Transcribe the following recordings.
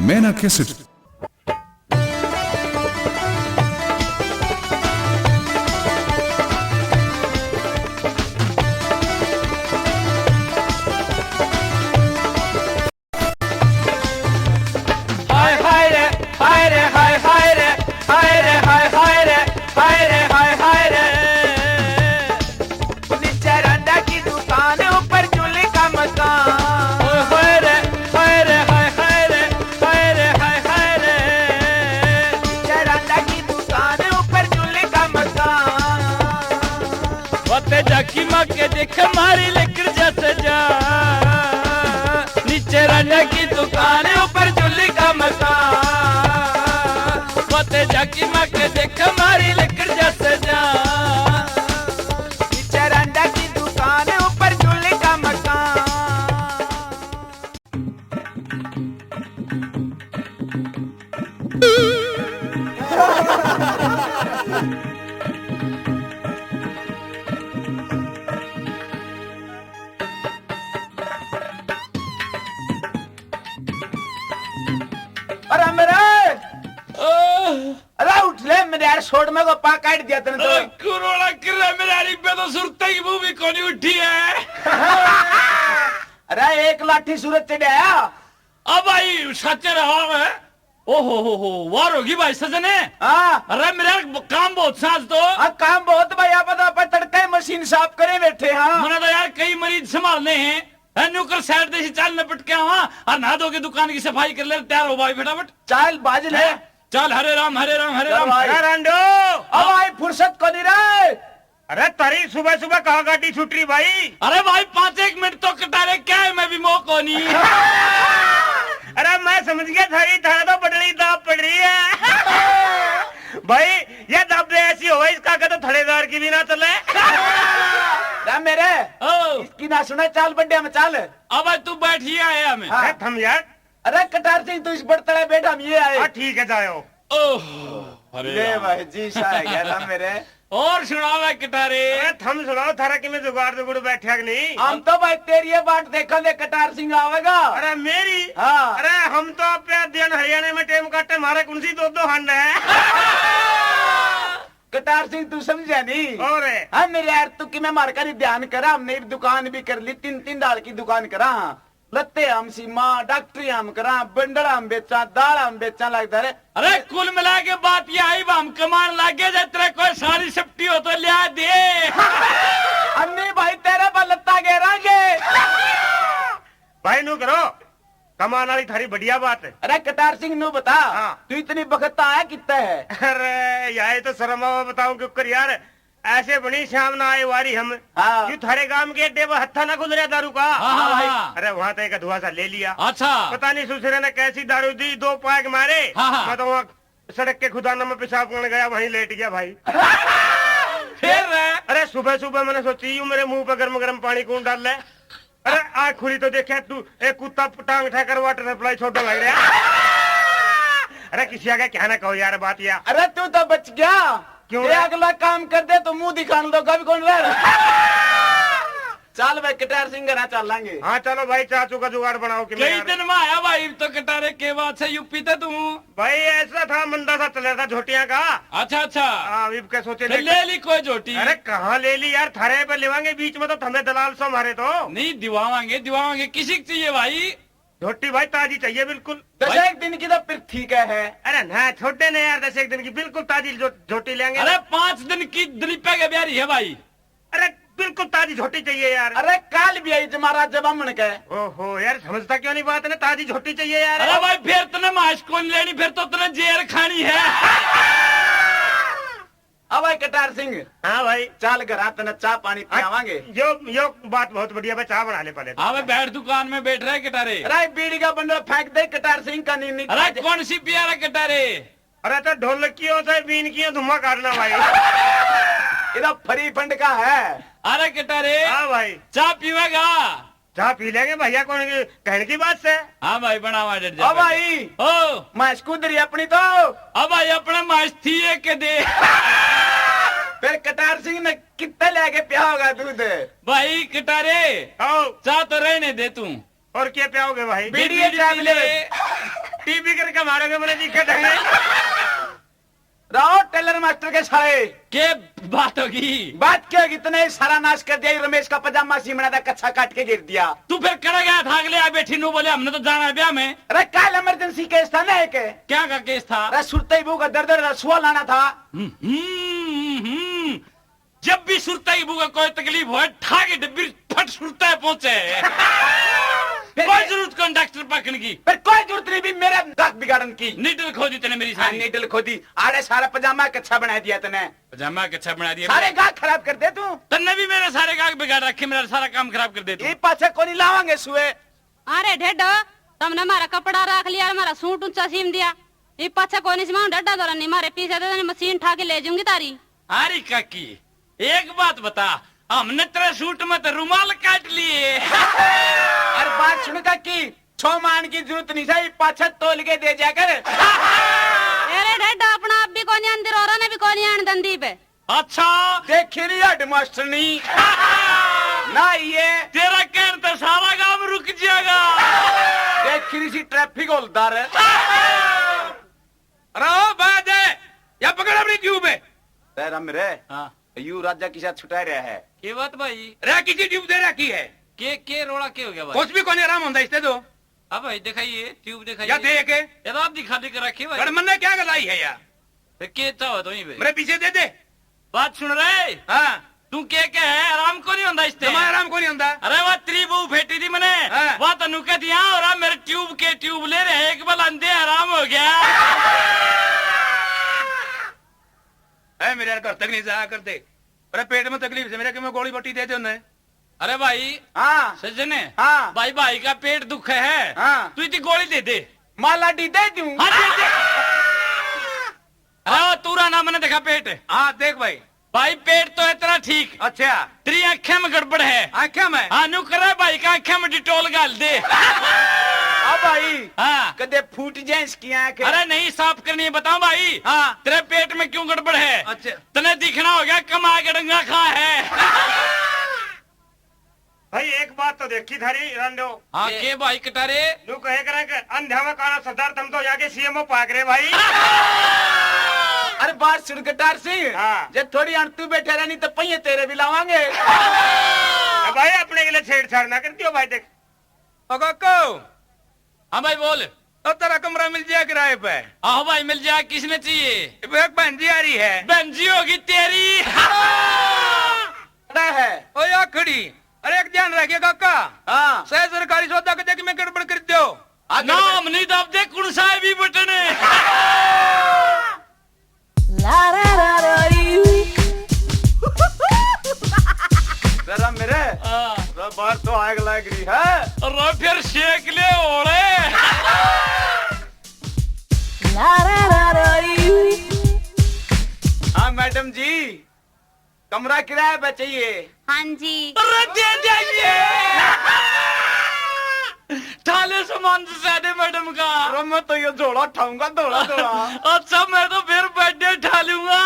मैना कैसेट। जाकी माँ के देख मारी लेकर जा सजा, नीचे राजा की दुकान ऊपर चुल्ली का मकान। फतेह जाकी माँ के देख मारी लेकर जा सजा, नीचे राजा की दुकान ऊपर चुल्ली का मकान। अरे मेरे अरे उठ ले मेरे यार, छोड़ में को पा काट दिया तने तो। कुरोड़ा कर रहा मेरे यारी पे तो सुरते की मूवी कौन उठी है। अरे एक लाठी सूरज चढ़ाया। अब भाई सच रहा है। ओहो वार होगी भाई सजने। हाँ अरे मेरा काम बहुत साज तो काम बहुत भाई, आप तो तड़के मशीन साफ करे बैठे। हाँ मैंने तो यार कई मरीज संभालने हैं। न्यूकर साइड देसी चाल नपट के आवा और नहा धो के दुकान की सफाई कर ले, तैयार हो भाई फटाफट। चाल बाज ले। चल हरे राम हरे राम हरे राम। रांडो अब भाई फुर्सत को नहीं रहे। अरे तारी सुबह सुबह कहाँ गाड़ी छूट रही भाई। अरे भाई 5-1 मिनट तो कटारे क्या है, मैं भी मौको नहीं। अरे मैं समझ गया थारी थारा तो बटली दाब पड़ रही है। भाई ये दाब ऐसी हो इसका तो थड़ेदार की भी ना चले। मेरे इसकी ना सुने, चाल बड्डे में चाल। अब तू बैठिए आया हमें। हाँ। थम यार। अरे कटार सिंह तू इस बड़तड़े बैठा, हम ये आए। ठीक है जाओ। ले भाई जी शाह मेरे। और सुनाओ भाई कटारे। अरे थम सुनाओ थारा कि मैं जुगाड़ जुगड़ बैठा नहीं। हम तो भाई तेरी ये बात देखा ले कटार सिंह आवेगा। अरे मेरी। हाँ। अरे हम तो अपने दिन हरियाणा में टेम काटे हमारे कुंसी दो हंड है। कटार सिंह तू समझा नहीं। और हाँ मेरे यार तू कि मैं मारकर ध्यान करा, हमने दुकान भी कर ली, 3-3 दाल की दुकान करा। लत्ते हम सीमा डॉक्टरी हम करा, बंडल हम बेचा, दाल हम बेचा लगता है। अरे कुल मिला के बात ये आई, हम कमान लागे जाए तेरे कोई सारी सप्टी हो तो लिया दे। अन्नी भाई तेरे पर लत्ता घेरांगे। भाई नू करो कमान वाली थारी बढ़िया बात है। अरे कटार सिंह नु बता। हाँ। तू इतनी बखता आया कितना है। अरे यार तो शर्म बताऊं क्यों यार, ऐसे बनी शाम ना आए वारी हम। हाँ। यू थारे गांव के अड्डे पर हत्था ना खुल रहा दारू का। हाँ, हाँ। अरे वहाँ तो एक धुआं सा ले लिया। अच्छा पता नहीं सुसरे ने कैसी दारू दी, 2 पैक मारे। हाँ। मैं तो वहाँ सड़क के खुदाना में पेशाब करने गया, वहीं लेट गया भाई। फिर अरे सुबह सुबह मैंने सोची मेरे मुंह पे गर्म गर्म पानी कौन डाल ले। अरे आँख खुली तो देखा तू एक कुत्ता टांग उठाकर वाटर सप्लाई छोड़ने लग रहा। अरे किसी आगे क्या ना कहो यार बात या। अरे तू तो बच गया। क्यों ये अगला काम कर दे तो मुंह दिखाने लोगा भी कौन रहा। चल भाई कटार सिंह ना चल लेंगे। हाँ चलो भाई चाचू का जुगाड़ बनाओ कि कई दिन में आया भाई तो कटारे के बाद से यूपी थे तू। भाई ऐसा था मंदा सा चल रहा था झोटियां का। अच्छा अभी क्या सोचे फिर ले ली कोई झोटी। अरे कहाँ ले ली यार, थारे पे लेवांगे बीच में तो हमें दलाल सो मारे तो। नहीं दिवावांगे किसी को चाहिए भाई। झोटी भाई ताजी चाहिए बिल्कुल। 10 दिन की तो फिर ठीक है। अरे ना छोटे ने यार 10 दिन की बिल्कुल ताजी झोटी लेंगे। अरे 5 दिन की दलीपा के ब्यारी है भाई। अरे बिल्कुल ताजी झोटी चाहिए यार। अरे काल भी आई जमारा जब हमन के। ओहो यार समझता क्यों नहीं बात है ना, ताजी झोटी चाहिए यार। अरे भाई फिर तने माश कौन लेनी, फिर तो तने जेर खानी है। अब भाई कटार सिंह। हाँ भाई चाल घर आते चाह पानी पियावांगे। यो बात बहुत बढ़िया भाई, चाह बना ले पहले। हाँ भाई बैठ दुकान में बैठ रहे कटारे। अरे बीड़ी का बंडल फेंक दे कटार सिंह का नींद। अरे कौन सी पिया रहा कटारे। अरे तो ढोलकियों से बीन की धुआं काटना भाई। इधर फ्री फंड का है। अरे कटारे हाँ भाई चाय पीवेगा। चाह पी लेंगे भैया, कौन कहने की बात से। हाँ भाई बनावा डर ओ भाई ओ मैं स्कूदरी अपनी तो। अब भाई अपने माश थी के दे। फिर कटार सिंह ने कितना लेके पिया होगा दूध। भाई कटारे आओ चाह तो रहने दे तू। और क्या पियाओगे भाई। बीड़ी चाय ले। टीवी करके मारोगे मैंने दिखे ढंगे रहो टेलर मास्टर के साले के बात होगी? बात क्या होगी? इतने सारा नाश कर दिया, रमेश का पजामा सीमड़ा था, कच्चा काट के गिर दिया। तू फिर कर गया था अगले आ बैठी नु बोले हमने तो जाना है ब्याह में। अरे कल इमरजेंसी केस था ना एक। क्या का केस था? अरे सुरते बू का दर्द रसुआ लाना था। जब भी सुरता बू का कोई तकलीफ हो ठाके डब्बी फट सुरता पहुंचे। कोई जरूरत कौन डॉक्टर पकड़ने की? फिर कोई जरूरत नहीं भी मेरा दाग बिगाड़न की। नीडल खोदी तने मेरी सारी। नीडल खोदी आड़े सारा पजामा कच्चा बना दिया तने। पजामा कच्चा बना दिया। सारे गाग खराब कर दे तू। तन्ने भी मेरे सारे गाग बिगाड़ रखे, मेरा सारा काम खराब कर दे तू। ये पाछे को नहीं लावांगे सुए। अरे ढेडो तुमने हमारा कपड़ा रख लिया, हमारा सूट ऊंचा सीम दिया, ये पाछा कोई नहीं सीमा डड्डा दौरा नहीं मारे पीछे तो मशीन ठा के ले जाऊंगी तारी। अरे काकी एक बात बता, हमने तेरे सूट में तो रुमाल काट लिए। अरे बात सुन काकी, 6 मान की जरूरत नहीं है, पाछे तोल के दे जाकर। अरे ढेडो अपना आप भी कोई नहीं अंदर और ने भी कोई नहीं आन दंदी पे। अच्छा देखी नहीं हेड मास्टर नहीं ना ये तेरा कहने तो सारा काम रुक जाएगा। देखी नहीं सी ट्रैफिक होलदार है। अरे बात है या पकड़ अपनी ट्यूब है। तेरा मेरे हाँ यू राजा के साथ छुटा रहा है। ये बात भाई रे किसी ट्यूब दे रखी है, के रोड़ा के हो गया भाई? कुछ भी कोने आराम होता इससे तो अब भाई दिखाइए ट्यूब दिखाइए। या देख के ये तो आप दिखा के रखी भाई। गड़मन ने क्या गलाई है यार, फिर के चाहो तो ही मेरे पीछे दे दे। बात सुन रहे? हाँ तू के है आराम को नहीं होता इससे? तुम्हारा आराम को नहीं होता। अरे वह त्रिभु फेटी थी मैंने हाँ। वह तनु के दिया और अब मेरे ट्यूब के ट्यूब ले रहे एक बार अंधे आराम हो गया। है मेरे यार तक नहीं जाया करते, अरे पेट में तकलीफ से मेरे कि मैं गोली बट्टी दे दे उन्हें। अरे भाई हाँ सज्जने हाँ। भाई भाई का पेट दुख है हाँ। तू इतनी गोली दे दे। माला डी दे दूं। हाँ दे दे। अरे वो तूरा ना मैंने देखा पेट। हाँ देख भाई। भाई पेट तो है तेरा ठीक, अच्छा तेरी आंखें में गड़बड़ है। आंखें में? हाँ नु करे भाई का आंखें में डिटोल गाल दे। अब भाई हाँ कदे फूट जाए इसकी आंखें। अरे नहीं साफ करनी है बताओ भाई। हाँ तेरे पेट में क्यों गड़बड़ है? अच्छा तने दिखना हो गया कमा के डंगा खा है। भाई एक बात तो देखी थारी रंडो। हाँ के भाई कटारे नु कहे करे कि अंधा में काला सरदार तुम तो जाके सीएमओ पाक रहे भाई। अरे बात सुन कटार सिंह, हाँ। जब थोड़ी तू बैठे रहनी तो पहिए तेरे भी लावांगे। भाई अपने के लिए छेड़छाड़ ना करती हो भाई। देख काको, हाँ भाई बोल। तो तेरा कमरा मिल जाए किराए पे? आहो भाई मिल जाए, किसने चाहिए? एक बहन जी आ रही है। बहन जी होगी तेरी। खड़ा है। ओ या खड़ी, अरे एक ध्यान रखिए काका, हाँ सह सरकारी सौदा के देख में गड़बड़ कर दो। नाम नहीं दब दे कुणसा भी बटने। जरा मेरे बाहर तो आग लग रही है। अरे फिर शेक ले ओले। हाँ मैडम जी, कमरा किराए पे चाहिए। हाँ जी अरे दे जाइए। थाले सामान से ज्यादा मैडम का। अरे मैं तो ये जोड़ा उठाऊंगा थोड़ा थोड़ा। अच्छा मैं तो फिर बर्थडे उठा लूंगा।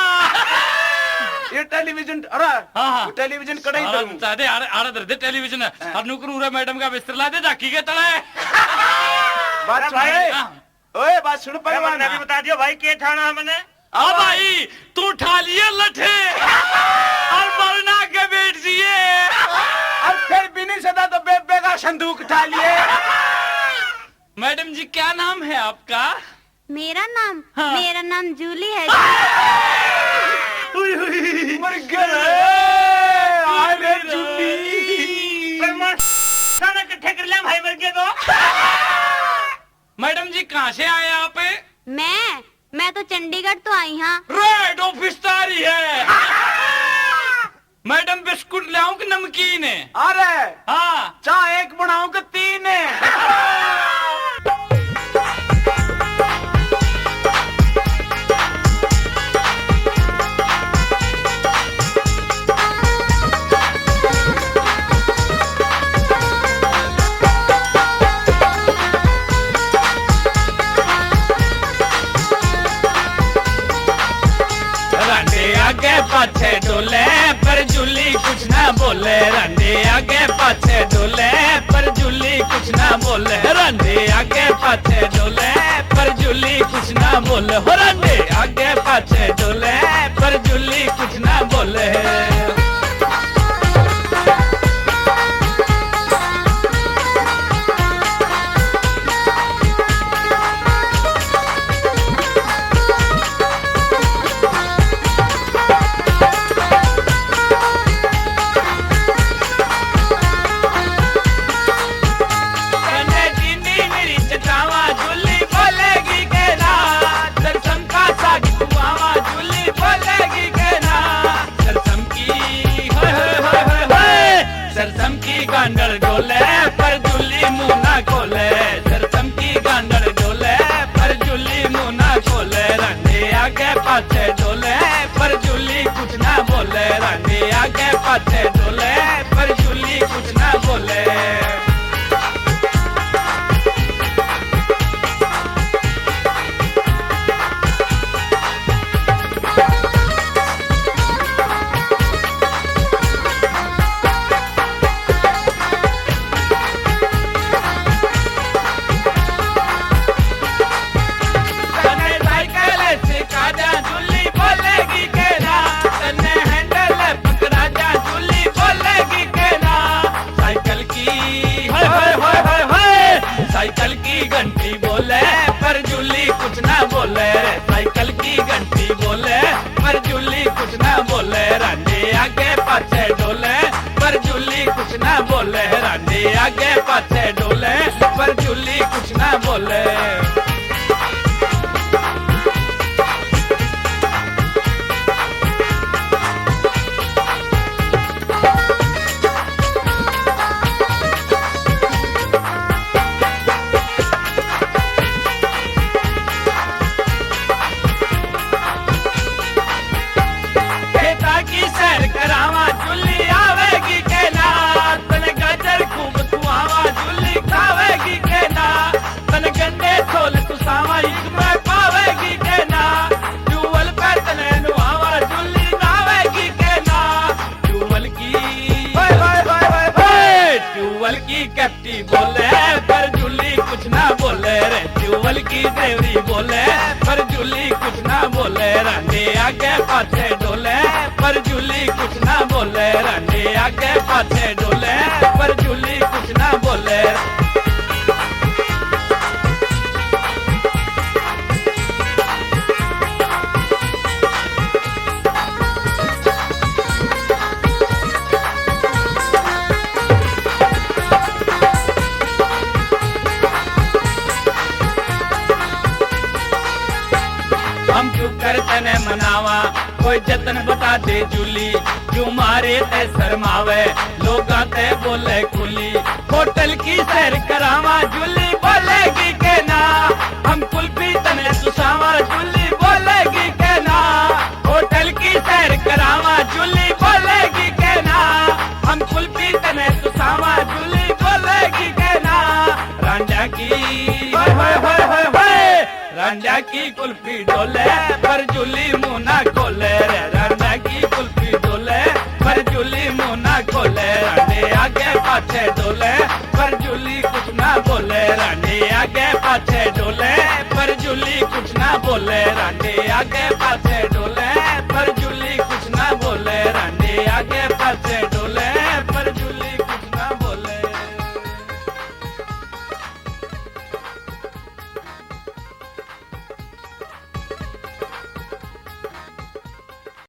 ये टेलीविजन, अरे हाँ। वो टेलीविजन कड़ाई दरूं। सादे आड़े दे टेलीविजन और नुकरूरा मैडम का बिस्तर ला दे जाकी के तले। बात सुन भाई। रहे? ओए बात सुन पहलवान। मैंने भी बता दिया भाई के ठाना है मैंने। अब भाई तू उठा लिए लठे और बरना के बैठ जिए। और फिर भी नहीं सदा तो बेबे का संदूक उठा लिए। मैडम जी क्या नाम है आपका? मेरा नाम हाँ। मेरा नाम जूली है। मर गए अरे जूली। खाना इकट्ठे कर लिया भाई मर गए तो। मैडम जी कहाँ से आए आप? मैं तो चंडीगढ़ तो आई हाँ। रेड ऑफिस तारी है। मैडम बिस्कुट ले आऊं कि नमकीन है? अरे हाँ चाहे एक बनाऊं कि 3 है। आगे पाछे डोले पर जूली कुछ ना बोले। रंडी आगे पाछे डोले पर जूली कुछ ना बोले। रंडी आगे पाछे डोले पर घंटी बोले पर जूली कुछ ना बोले रे साइकिल की घंटी बोले पर जूली कुछ ना बोले रांडे आगे पाछे डोले पर जूली कुछ ना बोले रांडे आगे पाछे डोले पर जूली कुछ ना बोले सैर करावा जुली आवेगी के ना तन गाजर खूब खुआवा जुली खावेगी के ना तन गंडे छोल तुसावा एक में पावेगी के ना जूवल पे तने नुआवा जुली नावेगी के ना जूवल की जूवल की कट्टी बोले पर जुली कुछ ना बोले रे जूवल की देवरी बोले पर जुली कुछ ना बोले रांडे आगे पाछे डोले पर जूली कुछ ना बोले रांडे आगे पाछे डोले पर जूली कुछ ना बोले हम क्यों करते ने मनावा कोई जतन बता दे जूली क्यों मारे ते शर्मावे लोग ते बोले खुली होटल की सैर करावा जूली बोलेगी के ना हम कुल्फी तने सुसावा जूली बोलेगी के ना होटल की सैर करावा जूली बोलेगी के ना हम कुल्फी तने सुसावा जूली बोलेगी के ना रांझा की रांझा की कुल्फी डोले पर जूली मुंह ना खोले रे रांझा की कुल्फी डोले पर जूली मुंह ना खोले रांडे आगे पाछे डोले पर जूली कुछ ना बोले रांडे आगे पाछे डोले पर जूली कुछ ना बोले रांडे आगे पाछे